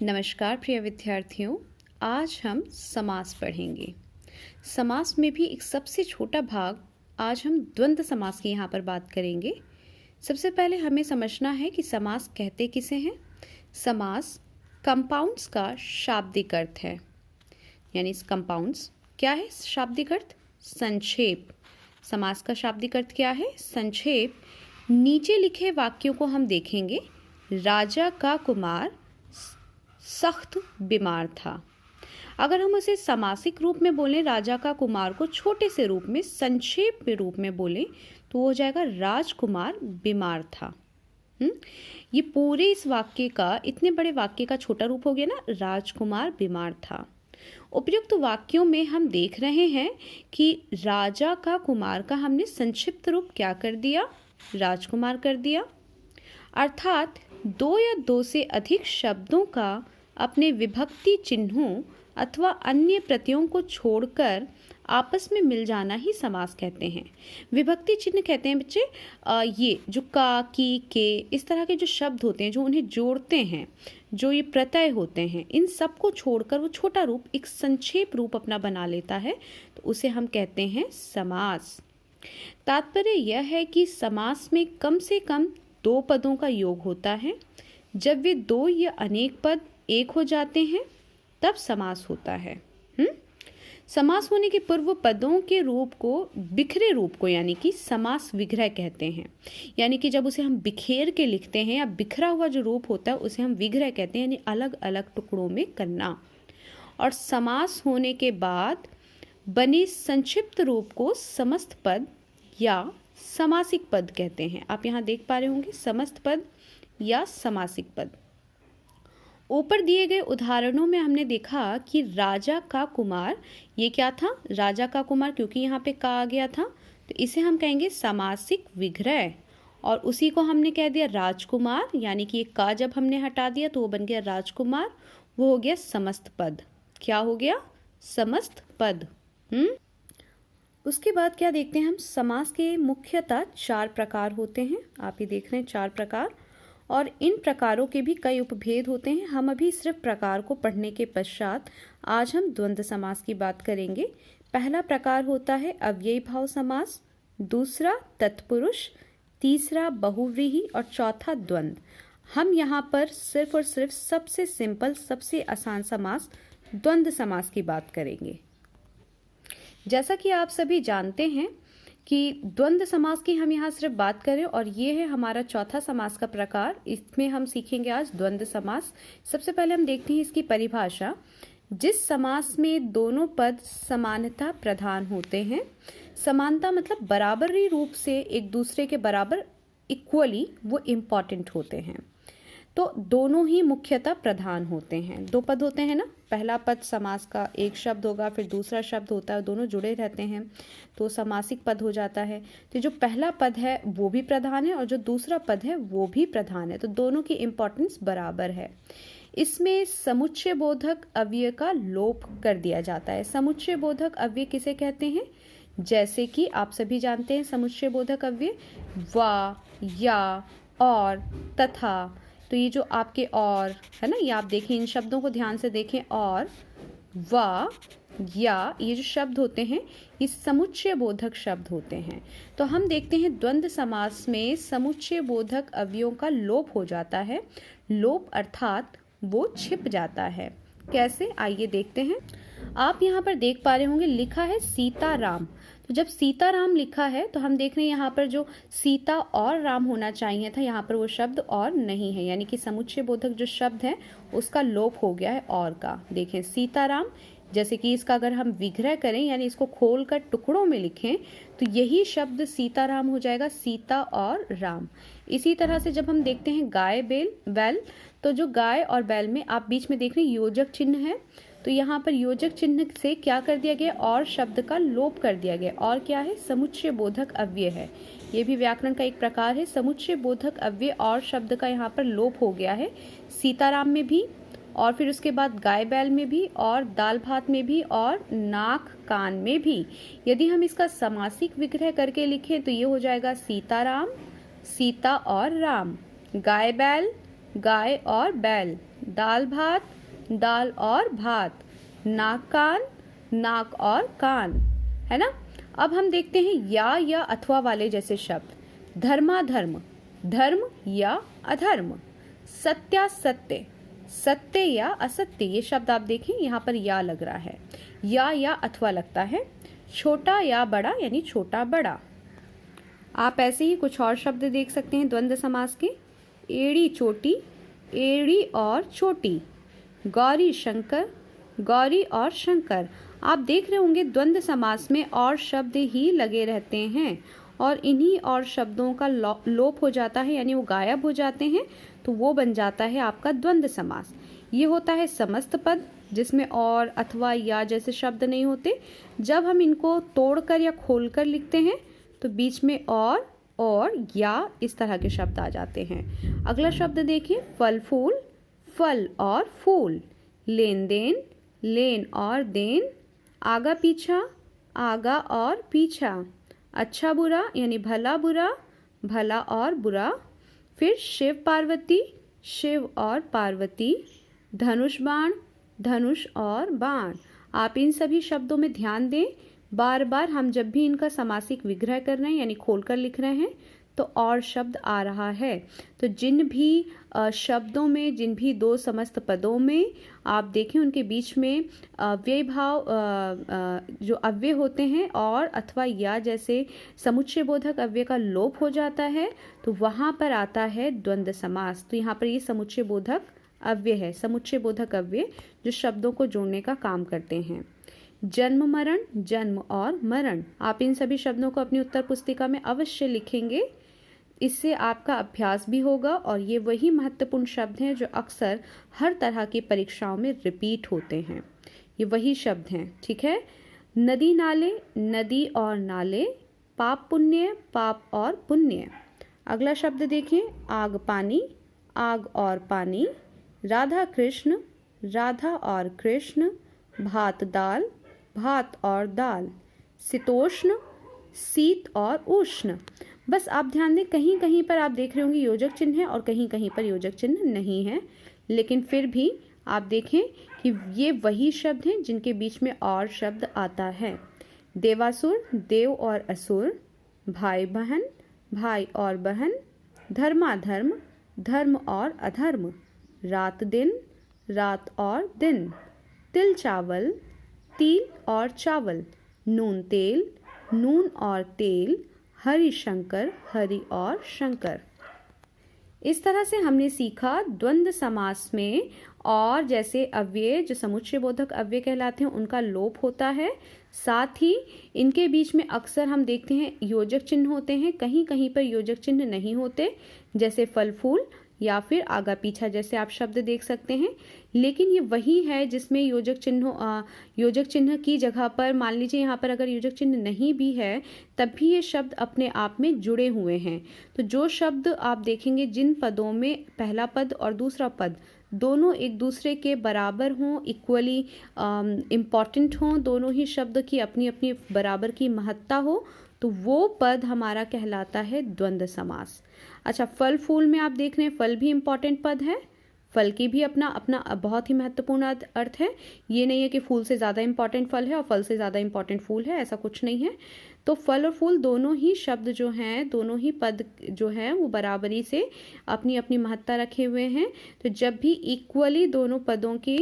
नमस्कार प्रिय विद्यार्थियों, आज हम समास पढ़ेंगे। समास में भी एक सबसे छोटा भाग आज हम द्वंद्व समास की यहाँ पर बात करेंगे। सबसे पहले हमें समझना है कि समास कहते किसे हैं। समास कंपाउंड्स का शाब्दिक अर्थ है, यानी कंपाउंड्स क्या है शाब्दिक अर्थ? संक्षेप। समास का शाब्दिक अर्थ क्या है? संक्षेप। नीचे लिखे वाक्यों को हम देखेंगे। राजा का कुमार सख्त बीमार था। अगर हम उसे समासिक रूप में बोलें, राजा का कुमार को छोटे से रूप में संक्षेप में रूप में बोलें तो वो हो जाएगा राजकुमार बीमार था। ये पूरे इस वाक्य का, इतने बड़े वाक्य का छोटा रूप हो गया ना, राजकुमार बीमार था। उपयुक्त वाक्यों में हम देख रहे हैं कि राजा का कुमार का हमने संक्षिप्त रूप क्या कर दिया? राजकुमार कर दिया। अर्थात दो या दो से अधिक शब्दों का अपने विभक्ति चिन्हों अथवा अन्य प्रत्ययों को छोड़कर आपस में मिल जाना ही समास कहते हैं। विभक्ति चिन्ह कहते हैं बच्चे ये जो का, की, के, इस तरह के जो शब्द होते हैं जो उन्हें जोड़ते हैं, जो ये प्रत्यय होते हैं, इन सब को छोड़कर वो छोटा रूप, एक संक्षेप रूप अपना बना लेता है, तो उसे हम कहते हैं समास। तात्पर्य यह है कि समास में कम से कम दो पदों का योग होता है। जब वे दो या अनेक पद एक हो जाते हैं तब समास होता है। समास होने के पूर्व पदों के रूप को, बिखरे रूप को, यानी कि समास विग्रह कहते हैं। यानी कि जब उसे हम बिखेर के लिखते हैं या बिखरा हुआ जो रूप होता है उसे हम विग्रह कहते हैं, यानी अलग अलग टुकड़ों में करना। और समास होने के बाद बने संक्षिप्त रूप को समस्त पद या समासिक पद कहते हैं। आप यहाँ देख पा रहे होंगे समस्त पद या समासिक पद। ऊपर दिए गए उदाहरणों में हमने देखा कि राजा का कुमार, ये क्या था? राजा का कुमार, क्योंकि यहाँ पे का आ गया था तो इसे हम कहेंगे समासिक विग्रह। और उसी को हमने कह दिया राजकुमार, यानी कि ये का जब हमने हटा दिया तो वो बन गया राजकुमार, वो हो गया समस्त पद। क्या हो गया? समस्त पद। उसके बाद क्या देखते हैं हम? समास के मुख्यतः चार प्रकार होते हैं। आप ये देख रहे हैं चार प्रकार, और इन प्रकारों के भी कई उपभेद होते हैं। हम अभी सिर्फ प्रकार को पढ़ने के पश्चात आज हम द्वंद्व समास की बात करेंगे। पहला प्रकार होता है अव्ययी भाव समास, दूसरा तत्पुरुष, तीसरा बहुव्रीहि और चौथा द्वंद्व। हम यहाँ पर सिर्फ और सिर्फ सबसे सिंपल, सबसे आसान समास द्वंद्व समास की बात करेंगे। जैसा कि आप सभी जानते हैं कि द्वंद्व समास की हम यहाँ सिर्फ बात करें, और ये है हमारा चौथा समास का प्रकार। इसमें हम सीखेंगे आज द्वंद्व समास। सबसे पहले हम देखते हैं इसकी परिभाषा। जिस समास में दोनों पद समानता प्रधान होते हैं, समानता मतलब बराबरी रूप से एक दूसरे के बराबर, इक्वली वो इम्पॉर्टेंट होते हैं, तो दोनों ही मुख्यतः प्रधान होते हैं। दो पद होते हैं ना, पहला पद समास का एक शब्द होगा, फिर दूसरा शब्द होता है, दोनों जुड़े रहते हैं तो समासिक पद हो जाता है। तो जो पहला पद है वो भी प्रधान है और जो दूसरा पद है वो भी प्रधान है, तो दोनों की इम्पोर्टेंस बराबर है। इसमें समुच्चय बोधक अव्यय का लोप कर दिया जाता है। समुच्चय बोधक अव्यय किसे कहते हैं? जैसे कि आप सभी जानते हैं समुच्चय बोधक अव्यय वा, या, और, तथा। तो ये जो आपके और है ना, ये आप देखें, इन शब्दों को ध्यान से देखें। और, वा, या, ये जो शब्द होते हैं ये समुच्चय बोधक शब्द होते हैं। तो हम देखते हैं द्वंद्व समास में समुच्चय बोधक अवयवों का लोप हो जाता है। लोप अर्थात वो छिप जाता है। कैसे? आइए देखते हैं। आप यहाँ पर देख पा रहे होंगे लिखा है सीताराम। तो जब सीताराम लिखा है तो हम देख रहे हैं यहाँ पर जो सीता और राम होना चाहिए था, यहाँ पर वो शब्द और नहीं है, यानी कि समुच्चय बोधक जो शब्द है उसका लोप हो गया है और का। देखें सीताराम, जैसे कि इसका अगर हम विग्रह करें यानी इसको खोलकर टुकड़ों में लिखें तो यही शब्द सीताराम हो जाएगा, सीता और राम। इसी तरह से जब हम देखते हैं गाय, बैल, तो जो गाय और बैल में आप बीच में देख रहे हैं योजक चिन्ह है, तो यहाँ पर योजक चिन्ह से क्या कर दिया गया? और शब्द का लोप कर दिया गया। और क्या है? समुच्चय बोधक अव्यय है। ये भी व्याकरण का एक प्रकार है। समुच्चय बोधक अव्यय और शब्द का यहाँ पर लोप हो गया है, सीताराम में भी, और फिर उसके बाद गाय बैल में भी, और दाल भात में भी, और नाक कान में भी। यदि हम इसका समासिक विग्रह करके लिखें तो ये हो जाएगा सीताराम, सीता और राम, गाय बैल, गाय और बैल, दाल भात, दाल और भात, नाक कान, नाक और कान, है ना। अब हम देखते हैं या अथवा वाले जैसे शब्द। धर्माधर्म, धर्म या अधर्म। सत्यासत्य, सत्य या असत्य, ये शब्द आप देखें यहाँ पर या लग रहा है, या अथवा लगता है। छोटा या बड़ा यानी छोटा बड़ा। आप ऐसे ही कुछ और शब्द देख सकते हैं द्वंद्व समास के। एड़ी चोटी, एड़ी और छोटी। गौरी शंकर, गौरी और शंकर। आप देख रहे होंगे द्वंद्व समास में और शब्द ही लगे रहते हैं और इन्हीं और शब्दों का लोप हो जाता है, यानी वो गायब हो जाते हैं, तो वो बन जाता है आपका द्वंद्व समास। ये होता है समस्त पद जिसमें और अथवा या जैसे शब्द नहीं होते। जब हम इनको तोड़कर या खोलकर लिखते हैं तो बीच में और या इस तरह के शब्द आ जाते हैं। अगला शब्द देखिए, फल फूल, फल और फूल। लेन देन, लेन और देन। आगा पीछा, आगा और पीछा। अच्छा बुरा यानी भला बुरा, भला और बुरा। फिर शिव पार्वती, शिव और पार्वती। धनुष बाण, धनुष और बाण। आप इन सभी शब्दों में ध्यान दें, बार बार हम जब भी इनका समासिक विग्रह कर रहे हैं यानी खोलकर लिख रहे हैं तो और शब्द आ रहा है। तो जिन भी शब्दों में, जिन भी दो समस्त पदों में आप देखें उनके बीच में अव्यय भाव जो अव्यय होते हैं और अथवा या जैसे समुच्चय बोधक अव्यय का लोप हो जाता है तो वहाँ पर आता है द्वंद्व समास। तो यहाँ पर ये समुच्चय बोधक अव्यय है, समुच्चय बोधक अव्यय जो शब्दों को जोड़ने का काम करते हैं। जन्म मरण, जन्म और मरण। आप इन सभी शब्दों को अपनी उत्तर पुस्तिका में अवश्य लिखेंगे, इससे आपका अभ्यास भी होगा और ये वही महत्वपूर्ण शब्द हैं जो अक्सर हर तरह की परीक्षाओं में रिपीट होते हैं। ये वही शब्द हैं, ठीक है। नदी नाले, नदी और नाले। पाप पुण्य, पाप और पुण्य। अगला शब्द देखिए, आग पानी, आग और पानी। राधा कृष्ण, राधा और कृष्ण। भात दाल, भात और दाल। शीतोष्ण, शीत और उष्ण। बस आप ध्यान दें, कहीं कहीं पर आप देख रहे होंगे योजक चिन्ह है और कहीं कहीं पर योजक चिन्ह नहीं है, लेकिन फिर भी आप देखें कि ये वही शब्द हैं जिनके बीच में और शब्द आता है। देवासुर, देव और असुर। भाई बहन, भाई और बहन। धर्माधर्म, धर्म और अधर्म। रात दिन, रात और दिन। तिल चावल, तिल और चावल। नून तेल, नून और तेल। हरि शंकर, हरि और शंकर। इस तरह से हमने सीखा द्वंद्व समास में और जैसे अव्यय जो समुच्चय बोधक अव्यय कहलाते हैं उनका लोप होता है, साथ ही इनके बीच में अक्सर हम देखते हैं योजक चिन्ह होते हैं, कहीं कहीं पर योजक चिन्ह नहीं होते, जैसे फल फूल या फिर आगा पीछा जैसे आप शब्द देख सकते हैं। लेकिन ये वही है जिसमें योजक चिन्ह की जगह पर मान लीजिए यहाँ पर अगर योजक चिन्ह नहीं भी है तब भी ये शब्द अपने आप में जुड़े हुए हैं। तो जो शब्द आप देखेंगे जिन पदों में पहला पद और दूसरा पद दोनों एक दूसरे के बराबर हों, इक्वली इम्पॉर्टेंट हों, दोनों ही शब्द की अपनी अपनी बराबर की महत्ता हो, तो वो पद हमारा कहलाता है द्वंद्व समास। अच्छा, फल फूल में आप देख रहे हैं फल भी इम्पॉर्टेंट पद है, फल की भी अपना अपना बहुत ही महत्वपूर्ण अर्थ है। ये नहीं है कि फूल से ज़्यादा इम्पॉर्टेंट फल है और फल से ज़्यादा इम्पॉर्टेंट फूल है, ऐसा कुछ नहीं है। तो फल और फूल दोनों ही शब्द जो हैं, दोनों ही पद जो हैं वो बराबरी से अपनी अपनी महत्ता रखे हुए हैं। तो जब भी इक्वली दोनों पदों की